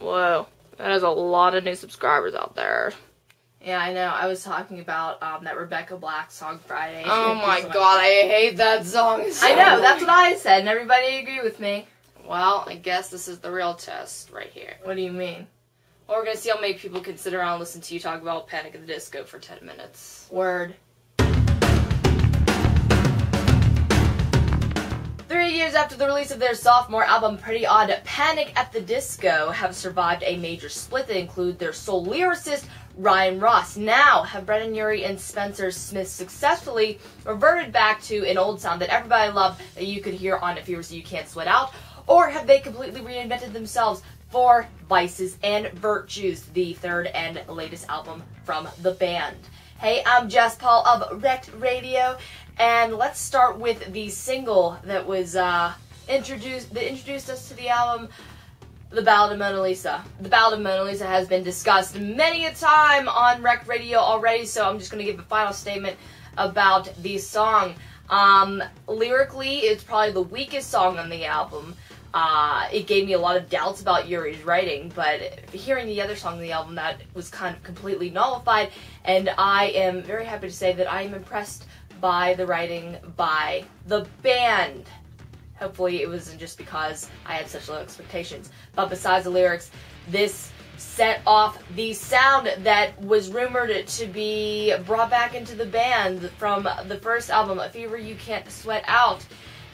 Whoa, that is a lot of new subscribers out there. Yeah, I know. I was talking about that Rebecca Black song Friday. Oh my god, I hate that song. I know, that's what I said, and everybody agreed with me. Well, I guess this is the real test right here. What do you mean? Well, we're gonna see how many people can sit around and listen to you talk about Panic at the Disco for 10 minutes. Word. 3 years after the release of their sophomore album, Pretty Odd, Panic at the Disco have survived a major split that include their sole lyricist, Ryan Ross. Now, have Brendon, Urie, and Spencer Smith successfully reverted back to an old sound that everybody loved that you could hear on Fevers You Can't Sweat Out? Or have they completely reinvented themselves for Vices and Virtues, the third and latest album from the band? Hey, I'm Jess Paul of WreckedRadio, and let's start with the single that was introduced us to the album, The Ballad of Mona Lisa. The Ballad of Mona Lisa has been discussed many a time on WreckedRadio already, so I'm just going to give a final statement about the song. Lyrically, it's probably the weakest song on the album. It gave me a lot of doubts about Urie's writing, but hearing the other song on the album, that was kind of completely nullified, and I am very happy to say that I am impressed by the writing by the band. Hopefully it wasn't just because I had such low expectations. But besides the lyrics, this set off the sound that was rumored to be brought back into the band from the first album, A Fever You Can't Sweat Out.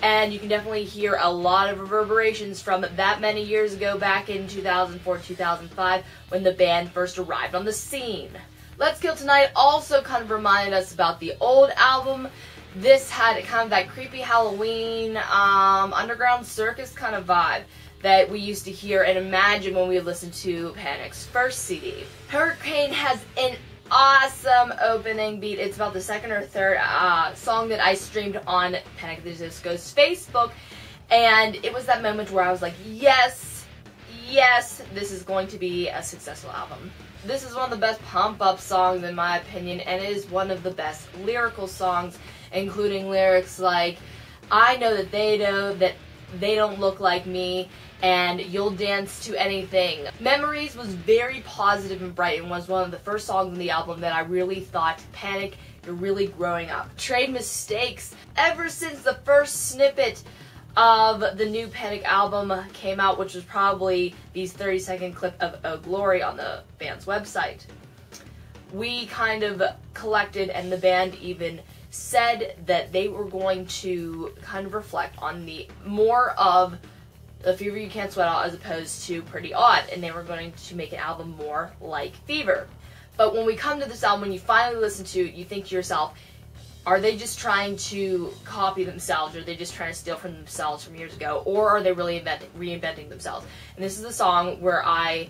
And you can definitely hear a lot of reverberations from that many years ago, back in 2004-2005, when the band first arrived on the scene. Let's Kill Tonight also kind of reminded us about the old album. This had kind of that creepy Halloween, underground circus kind of vibe that we used to hear and imagine when we listened to Panic's first CD. Hurricane has an awesome opening beat. It's about the second or third song that I streamed on Panic at the Disco's Facebook, and it was that moment where I was like, yes, yes, this is going to be a successful album. This is one of the best pump-up songs in my opinion, and it is one of the best lyrical songs, including lyrics like, I know that they don't look like me, and you'll dance to anything. Memories was very positive and bright and was one of the first songs on the album that I really thought, Panic, you're really growing up. Trade Mistakes. Ever since the first snippet of the new Panic album came out, which was probably these 30-second clip of Oh Glory on the band's website, we kind of collected, and the band even said that they were going to kind of reflect on the more of The Fever You Can't Sweat Out as opposed to Pretty Odd, and they were going to make an album more like Fever. But when we come to this album, when you finally listen to it, you think to yourself, are they just trying to copy themselves, or are they just trying to steal from themselves from years ago, or are they really reinventing themselves? And this is the song where I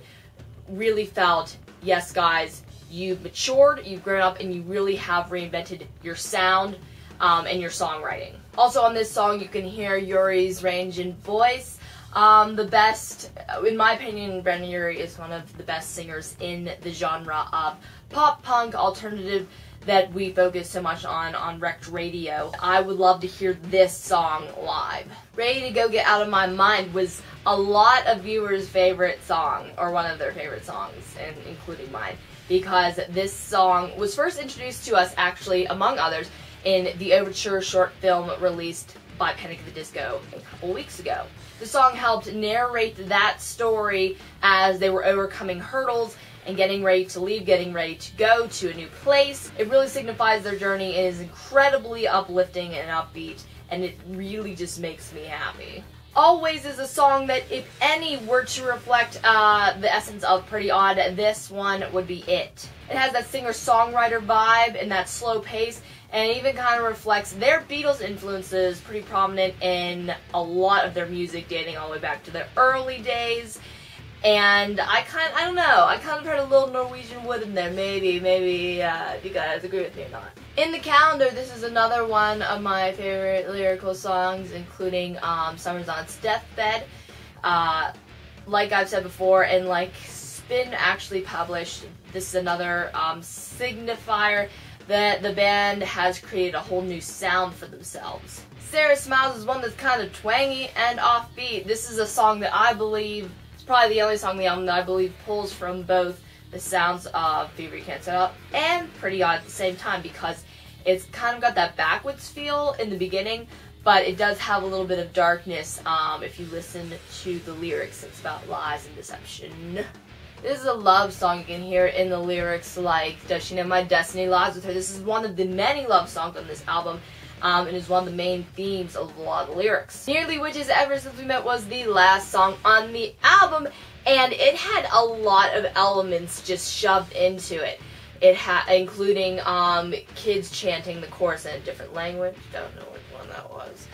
really felt, yes guys, you've matured, you've grown up, and you really have reinvented your sound and your songwriting. Also on this song, you can hear Urie's range in voice. The best, in my opinion, Brendon Urie is one of the best singers in the genre of pop-punk alternative that we focus so much on WreckedRadio. I would love to hear this song live. Ready to Go Get Out of My Mind was a lot of viewers' favorite song, or one of their favorite songs, and including mine, because this song was first introduced to us, actually, among others, in the Overture short film released by Panic at the Disco a couple weeks ago. The song helped narrate that story as they were overcoming hurdles and getting ready to leave, getting ready to go to a new place. It really signifies their journey. It is incredibly uplifting and upbeat, and it really just makes me happy. Always is a song that, if any were to reflect the essence of Pretty Odd, this one would be it. It has that singer-songwriter vibe and that slow pace, and it even kind of reflects their Beatles influences, pretty prominent in a lot of their music, dating all the way back to their early days. And I don't know, I kind of heard a little Norwegian wood in there. Maybe you guys agree with me or not. In the Calendar, this is another one of my favorite lyrical songs, including Summer's on Its Deathbed. Like I've said before, and like Spin actually published, this is another signifier that the band has created a whole new sound for themselves. Sarah Smiles is one that's kind of twangy and offbeat. This is a song that I believe probably the only song on the album that I believe pulls from both the sounds of Fever You Can't Set Up and Pretty Odd at the same time, because it's kind of got that backwoods feel in the beginning, but it does have a little bit of darkness if you listen to the lyrics. It's about lies and deception. This is a love song. You can hear it in the lyrics, like, does she know my destiny lies with her? This is one of the many love songs on this album, and is one of the main themes of a lot of the lyrics. Nearly Witches Ever Since We Met was the last song on the album, and it had a lot of elements just shoved into it. It had, including kids chanting the chorus in a different language. Don't know which one that was.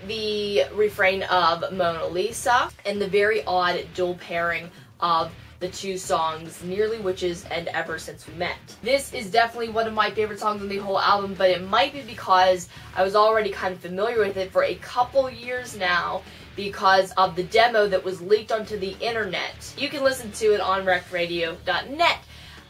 The refrain of Mona Lisa, and the very odd dual pairing of the two songs, Nearly Witches and Ever Since We Met. This is definitely one of my favorite songs on the whole album, but it might be because I was already kind of familiar with it for a couple years now because of the demo that was leaked onto the internet. You can listen to it on WreckedRadio.net,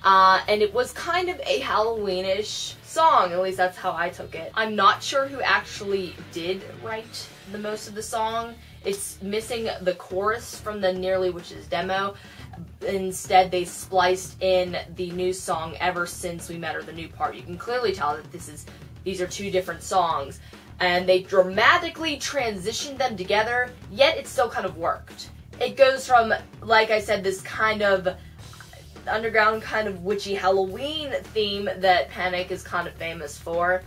and it was kind of a Halloween-ish song, at least that's how I took it. I'm not sure who actually did write the most of the song. It's missing the chorus from the Nearly Witches demo. Instead, they spliced in the new song Ever Since We Met, or the new part. You can clearly tell that these are two different songs, and they dramatically transitioned them together, yet it still kind of worked. It goes from, like I said, this kind of underground, kind of witchy Halloween theme that Panic is kind of famous for,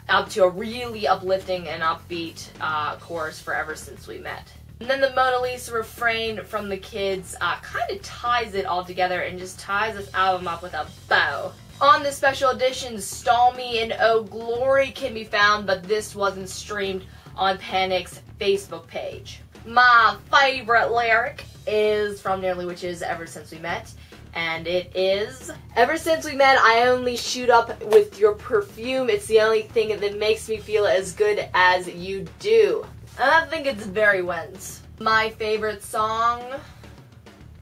up to a really uplifting and upbeat chorus for Ever Since We Met. And then the Mona Lisa refrain from the kids kind of ties it all together and just ties this album up with a bow. On this special edition, Stall Me and Oh Glory can be found, but this wasn't streamed on Panic's Facebook page. My favorite lyric is from Nearly Witches Ever Since We Met, and it is, ever since we met, I only shoot up with your perfume. It's the only thing that makes me feel as good as you do. And I think it's very Wens. My favorite song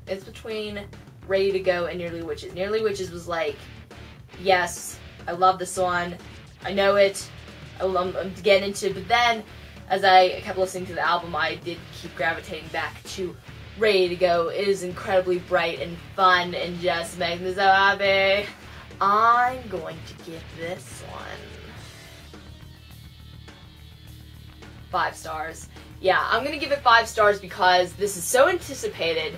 is between Ready to Go and Nearly Witches. Nearly Witches was like, yes, I love this one. I know it. I'm getting into it. But then, as I kept listening to the album, I did keep gravitating back to Ready to Go. It is incredibly bright and fun and just makes me so happy. I'm going to give this one 5 stars. Yeah, I'm gonna give it 5 stars because this is so anticipated,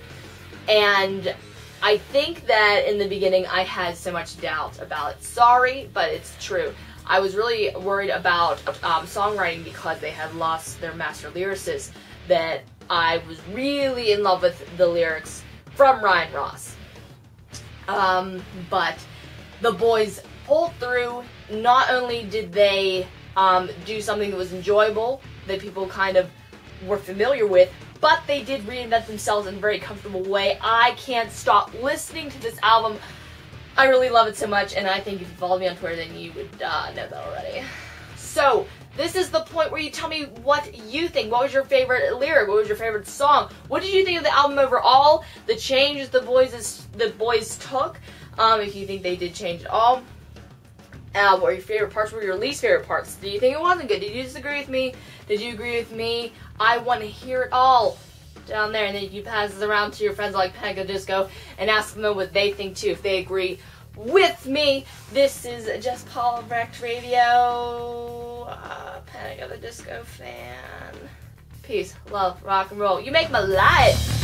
and I think that in the beginning I had so much doubt about it. Sorry, but it's true. I was really worried about songwriting because they had lost their master lyricist, that I was really in love with the lyrics from Ryan Ross. But the boys pulled through. Not only did they do something that was enjoyable, that people kind of were familiar with, but they did reinvent themselves in a very comfortable way. I can't stop listening to this album. I really love it so much, and I think if you followed me on Twitter, then you would know that already. So, this is the point where you tell me what you think. What was your favorite lyric? What was your favorite song? What did you think of the album overall? The changes the boys took? If you think they did change at all. What were your favorite parts? What were your least favorite parts? Do you think it wasn't good? Did you disagree with me? Did you agree with me? I want to hear it all down there, and then you pass this around to your friends like Panic at the Disco and ask them what they think too, if they agree with me. This is Jess Paul of Wrecked Radio, Panic at the Disco fan. Peace, love, rock and roll. You make my life.